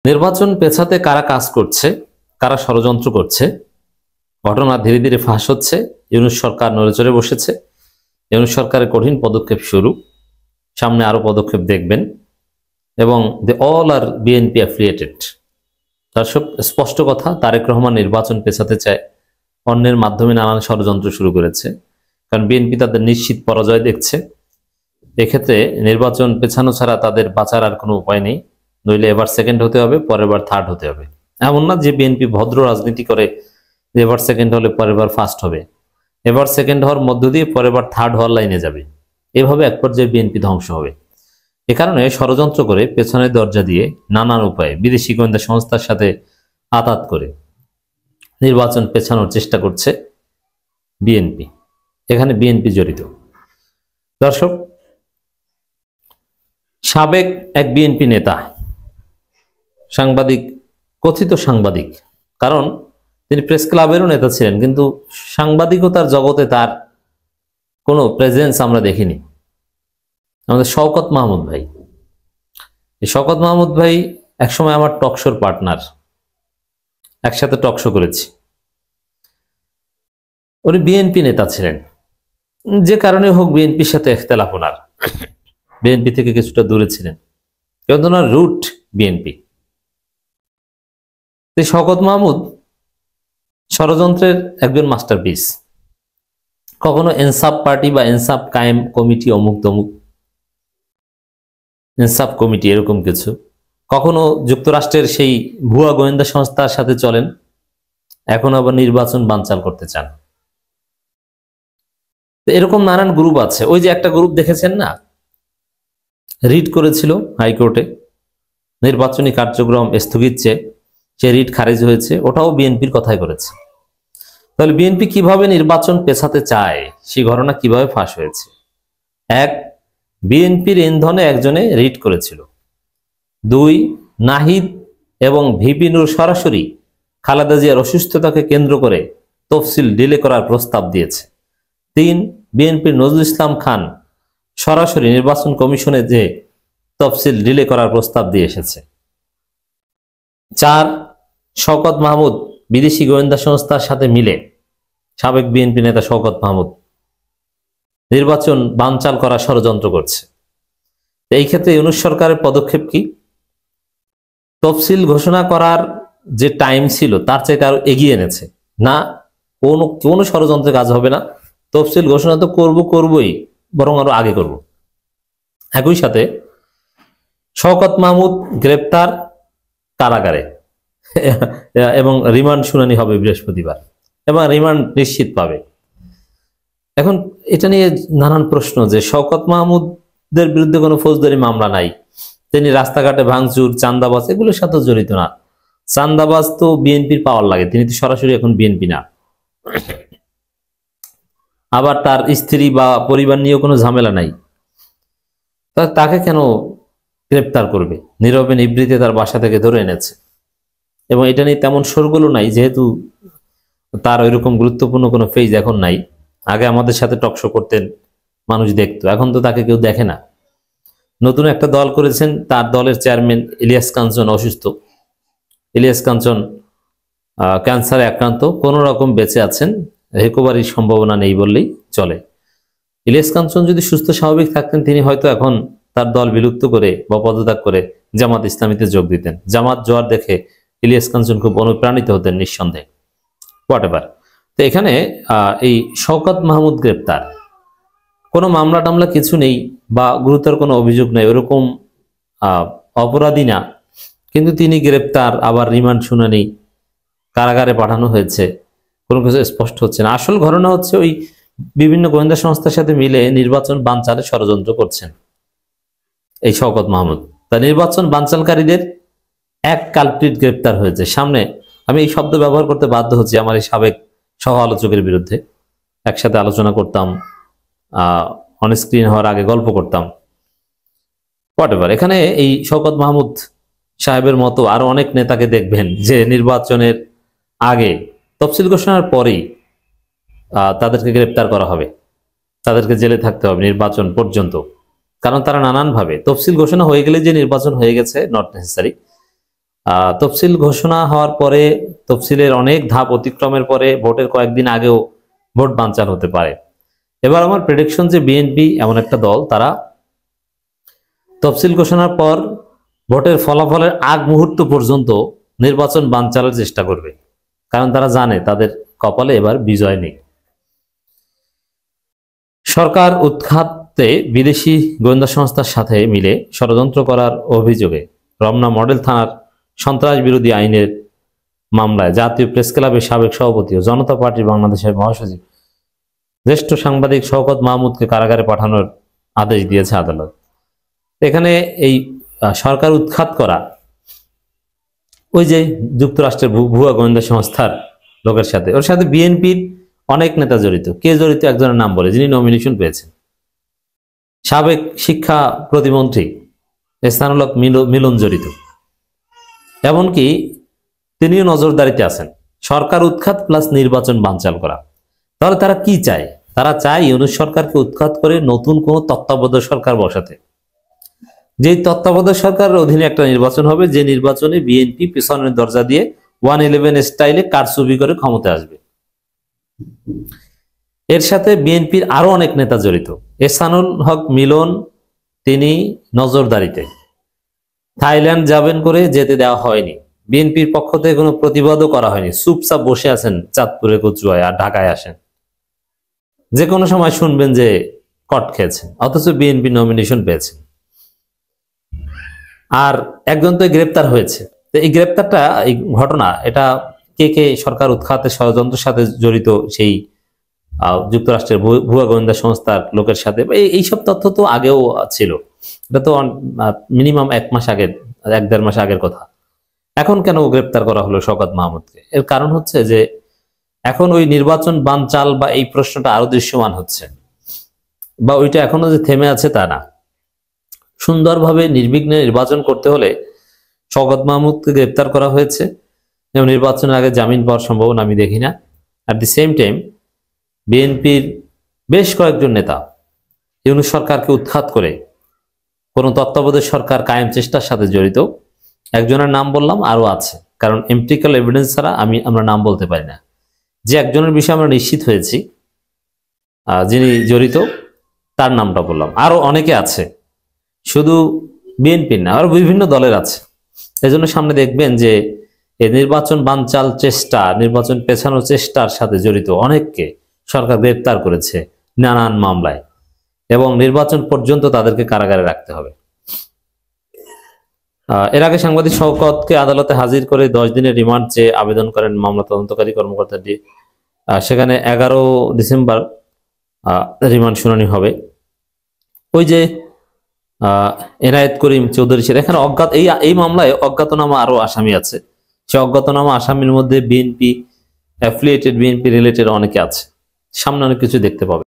নির্বাচন পেছাতে কারা কাজ করছে, কারা ষড়যন্ত্র করছে, ঘটনা ধীরে ধীরে ফাঁস হচ্ছে। ইউনূস সরকার নড়েচড়ে বসেছে। ইউনূস সরকারের কঠিন পদক্ষেপ শুরু, সামনে আরো পদক্ষেপ দেখবেন, এবং they all are BNP affiliated. দর্শক, স্পষ্ট কথা, তারেক রহমান নির্বাচন পেছাতে চায়, অন্যের মাধ্যমে নানান ষড়যন্ত্র শুরু করেছে, কারণ বিএনপি তাদের নিশ্চিত পরাজয় দেখছে। এক্ষেত্রে নির্বাচন পেছানো ছাড়া তাদের বাঁচার আর কোনো উপায় নেই। নইলে এবার সেকেন্ড হতে হবে, পরের বার থার্ড হতে হবে। এমন না যে বিএনপি ভদ্র রাজনীতি করে, যে এবার সেকেন্ড হলে পরের বার ফার্স্ট হবে, এবার সেকেন্ড হওয়ার মধ্য দিয়ে পরের বার থার্ড হওয়ার লাইনে যাবে। এভাবে এক পর্যায়ে বিএনপি ধ্বংস হবে। এ কারণে ষড়যন্ত্র করে পেছনের দরজা দিয়ে নানান উপায়ে বিদেশি গোয়েন্দা সংস্থার সাথে আতাত করে নির্বাচন পেছানোর চেষ্টা করছে বিএনপি। এখানে বিএনপি জড়িত। দর্শক, সাবেক এক বিএনপি নেতা, সাংবাদিক, কথিত সাংবাদিক, কারণ তিনি প্রেস ক্লাবেরও নেতা ছিলেন, কিন্তু সাংবাদিকতার জগতে তার কোনো প্রেজেন্স আমরা দেখিনি। আমাদের শওকত মাহমুদ ভাই, এই শওকত মাহমুদ ভাই একসময় আমার টকশোর পার্টনার, একসাথে টকশো করেছি। উনি বিএনপি নেতা ছিলেন, যে কারণে হোক বিএনপির সাথে ইখতিলাফ ওনার, বিএনপি থেকে কিছুটা দূরে ছিলেন, কিন্তু ওনার রুট বিএনপি। শওকত মাহমুদ ষড়যন্ত্রের একজন মাস্টারপিস। কখনো ইনসাফ পার্টি বা ইনসাফ কায়েম কমিটি, অমুক তমুক ইনসাফ কমিটি, এরকম কিছু, কখনো যুক্তরাষ্ট্রের সেই ভুয়া গোয়েন্দা সংস্থার সাথে চলেন, এখন আবার নির্বাচন বানচাল করতে চান। এরকম নানান গ্রুপ আছে। ওই যে একটা গ্রুপ দেখেছেন না, রিট করেছিল হাইকোর্টে, নির্বাচনী কার্যক্রম স্থগিত চেয়ে, সে রিট খারিজ হয়েছে, ওটাও বিএনপির কথাই করেছে। তাহলে বিএনপি কিভাবে নির্বাচন পেছাতে চায়, সেই ঘটনা কিভাবে ফাঁস হয়েছে? এক, বিএনপির ইন্ধনে একজনে রিট করেছিল। দুই, নাহিদ এবং ভিপি নূর সরাসরি খালেদা জিয়ার অসুস্থতাকে কেন্দ্র করে তফসিল ডিলে করার প্রস্তাব দিয়েছে। তিন, বিএনপির নজরুল ইসলাম খান সরাসরি নির্বাচন কমিশনে যে তফসিল ডিলে করার প্রস্তাব দিয়ে এসেছে। চার, শওকত মাহমুদ বিদেশি গোয়েন্দা সংস্থার সাথে মিলে, সাবেক বিএনপি নেতা শওকত মাহমুদ নির্বাচন বানচাল করার ষড়যন্ত্র করছে। এই ক্ষেত্রে ইউনূস সরকারের পদক্ষেপ কি? তফসিল ঘোষণা করার যে টাইম ছিল তার চাইতে আরো এগিয়ে এনেছে। না, কোনো ষড়যন্ত্রের কাজ হবে না, তফসিল ঘোষণা তো করবই, বরং আরো আগে করব। একই সাথে শওকত মাহমুদ গ্রেপ্তার, কারাগারে, এবং রিমান্ড শুনানি হবে বৃহস্পতিবার, এবং রিমান্ড নিশ্চিত পাবে। এখন এটা নিয়ে নানান প্রশ্ন, যে শওকত মাহমুদের বিরুদ্ধে কোনো ফৌজদারি মামলা নাই, তিনি রাস্তাঘাটে ভাঙচুর, চাঁদাবাজ এগুলোর সাথে জড়িত না। চাঁদাবাজ তো বিএনপির পাওয়ার লাগে, তিনি তো সরাসরি এখন বিএনপি না। আবার তার স্ত্রী বা পরিবার নিয়েও কোনো ঝামেলা নাই, তাকে কেন গ্রেপ্তার করবে? নীরবে নিবৃত্তে তার বাসা থেকে ধরে এনেছে, এবং এটা নিয়ে তেমন শোরগোলও নাই, যেহেতু তার ওইরকম গুরুত্বপূর্ণ কোনো ফেজ এখন নাই। আগে আমাদের সাথে টকশো করতেন, মানুষ দেখতো, এখন তো তাকে কেউ দেখে না। নতুন একটা দল করেছেন, তার দলের চেয়ারম্যান ইলিয়াস কাঞ্চন অসুস্থ। ইলিয়াস কাঞ্চন ক্যান্সারে আক্রান্ত, কোনো রকম বেঁচে আছেন, রিকভারির সম্ভাবনা নেই বললেই চলে। ইলিয়াস কাঞ্চন যদি সুস্থ স্বাভাবিক থাকতেন, তিনি হয়তো এখন তার দল বিলুপ্ত করে বা পদত্যাগ করে জামাত ইসলামীতে যোগ দিতেন। জামাত জোয়ার দেখে ইলিয়াস কাঞ্চন খুব অনুপ্রাণিত হতেন নিঃসন্দেহে। হোয়াটএভার। তো এখানে এই শওকত মাহমুদ গ্রেপ্তার, কোনো মামলা টামলা কিছু নেই বা গুরুতর কোনো অভিযোগ নেই, ওরকম অপরাধী না, কিন্তু তিনি গ্রেপ্তার, আবার রিমান্ড শুনানি, কারাগারে পাঠানো হয়েছে, কোনো কিছু স্পষ্ট হচ্ছে না। আসল ঘটনা হচ্ছে ওই বিভিন্ন গোয়েন্দা সংস্থার সাথে মিলে নির্বাচন বানচালে ষড়যন্ত্র করছেন এই শওকত মাহমুদ। তা নির্বাচন বানচালকারীদের এক কালপ্রিট গ্রেপ্তার হয়েছে সামনে। আমি এই শব্দ ব্যবহার করতে বাধ্য হচ্ছি আমার এই সাবেক সহ আলোচকের বিরুদ্ধে। একসাথে আলোচনা করতাম, অনস্ক্রিন হওয়ার আগে গল্প করতাম, হোয়াটএভার। এখানে এই শওকত মাহমুদ সাহেবের মতো আরো অনেক নেতাকে দেখবেন যে নির্বাচনের আগে, তফসিল ঘোষণার পরেই তাদেরকে গ্রেপ্তার করা হবে, তাদেরকে জেলে থাকতে হবে নির্বাচন পর্যন্ত। কারণ তারা নানানভাবে, তফসিল ঘোষণা হয়ে গেলে যে নির্বাচন হয়ে গেছে নট নেসেসারি, তফসিল ঘোষণা হওয়ার পরে, তফসিলের অনেক ধাপ অতিক্রমের পরে ভোটের কয়েকদিন আগেও ভোট বানচাল হতে পারে। এবার আমার প্রেডিকশন যে বিএনপি এমন একটা দল, তারা তফসিল ঘোষণার পর ভোটের ফলাফলের আগ মুহূর্ত পর্যন্ত নির্বাচন বানচালের চেষ্টা করবে, কারণ তারা জানে তাদের কপালে এবার বিজয় নেই। সরকার উৎখাতে বিদেশি গোয়েন্দা সংস্থার সাথে মিলে ষড়যন্ত্র করার অভিযোগে রমনা মডেল থানার সন্ত্রাস বিরোধী আইনের মামলায় জাতীয় প্রেস ক্লাবের সাবেক সভাপতি ও জনতা পার্টি বাংলাদেশের মহাসচিব জ্যেষ্ঠ সাংবাদিক শওকত মাহমুদকে কারাগারে পাঠানোর আদেশ দিয়েছে আদালত। এখানে এই সরকার উৎখাত করা, ওই যে যুক্তরাষ্ট্রের ভুয়া গোয়েন্দা সংস্থার লোকের সাথে, ওর সাথে বিএনপির অনেক নেতা জড়িত। কে জড়িত? একজনের নাম বলে, যিনি নমিনেশন পেয়েছেন, সাবেক শিক্ষা প্রতিমন্ত্রী স্থানুল হক মিলন জড়িত। এমনকি তিনিও নজরদারিতে আছেন। সরকার উৎখাত প্লাস নির্বাচন বানচাল করা। তাহলে তারা কি চায়? তারা চায় ইউনূস সরকারকে উৎখাত করে নতুন কোন তত্ত্বাবধায়ক সরকার বসাতে, যে তত্ত্বাবধায়ক সরকারের অধীনে একটা নির্বাচন হবে, যে নির্বাচনে বিএনপি পিছনের দরজা দিয়ে 111 স্টাইলে কারচুপি করে ক্ষমতা আসবে। এর সাথে বিএনপির আরো অনেক নেতা জড়িত। এহসানুল হক মিলন, তিনি নজরদারিতে, থাইল্যান্ড যাবেন করে যেতে দেওয়া হয়নি, বিএনপির পক্ষ থেকে কোনো প্রতিবাদও করা হয়নি, চুপচাপ বসে আছেন চাঁদপুরে, কচুয়ায় আর ঢাকায় আসেন, যে কোনো সময় শুনবেন যে কট খেয়েছেন, অথচ বিএনপি নমিনেশন পেয়েছেন। আর একজন তো গ্রেপ্তার হয়েছে। তো এই গ্রেপ্তারটা, এই ঘটনা, এটা কে কে সরকার উৎখাতের ষড়যন্ত্রের সাথে জড়িত, সেই যুক্তরাষ্ট্রের ভুয়া গোয়েন্দা সংস্থার লোকের সাথে, এইসব তথ্য তো আগেও ছিল। এটা তো মিনিমাম 1 মাস আগের, 1-1.5 মাস আগের কথা। এখন কেন গ্রেপ্তার করা হলো শওকত মাহমুদকে? এর কারণ হচ্ছে যে এখন ওই নির্বাচন বানচাল বা এই প্রশ্নটা আরো দৃশ্যমান হচ্ছে, বা ওইটা এখনো যে থেমে আছে তা না। সুন্দরভাবে নির্বিঘ্নে নির্বাচন করতে হলে শওকত মাহমুদকে গ্রেপ্তার করা হয়েছে, এবং নির্বাচনের আগে জামিন পাওয়ার সম্ভাবনা আমি দেখি না। অ্যাট দি সেম টাইম বিএনপির বেশ কয়েকজন নেতা ইউনূস সরকারকে উৎখাত করে কোন তত্ত্বাবধায়ক সরকার কায়েম চেষ্টার সাথে জড়িত। একজনের নাম বললাম, আরো আছে, কারণ এমপিক্যাল এভিডেন্স ছাড়া আমরা নাম বলতে পারি না। যে একজনের বিষয়ে আমরা নিশ্চিত হয়েছি যিনি জড়িত, তার নামটা বললাম। আরো অনেকে আছে, শুধু বিএনপির না, আরো বিভিন্ন দলের আছে। এজন্য সামনে দেখবেন যে এই নির্বাচন বানচাল চেষ্টা, নির্বাচন পেছানোর চেষ্টার সাথে জড়িত অনেককে সরকার গ্রেপ্তার করেছে নানান মামলায়, এবং নির্বাচন পর্যন্ত তাদেরকে কারাগারে রাখতে হবে। এর আগে সাংবাদিক শওকতকে আদালতে হাজির করে 10 দিনের রিমান্ড চেয়ে আবেদন করেন মামলা তদন্তকারী কর্মকর্তা। সেখানে 11 ডিসেম্বর রিমান্ড শুনানি হবে। ওই যে এনায়েত করিম চৌধুরী, এখানে অজ্ঞাত, এই মামলায় অজ্ঞাতনামা আরো আসামি আছে। সে অজ্ঞাতনামা আসামির মধ্যে বিএনপি অ্যাফিলিয়েটেড, বিএনপি রিলেটেড অনেকে আছে। সামনে অনেক কিছু দেখতে পাবে।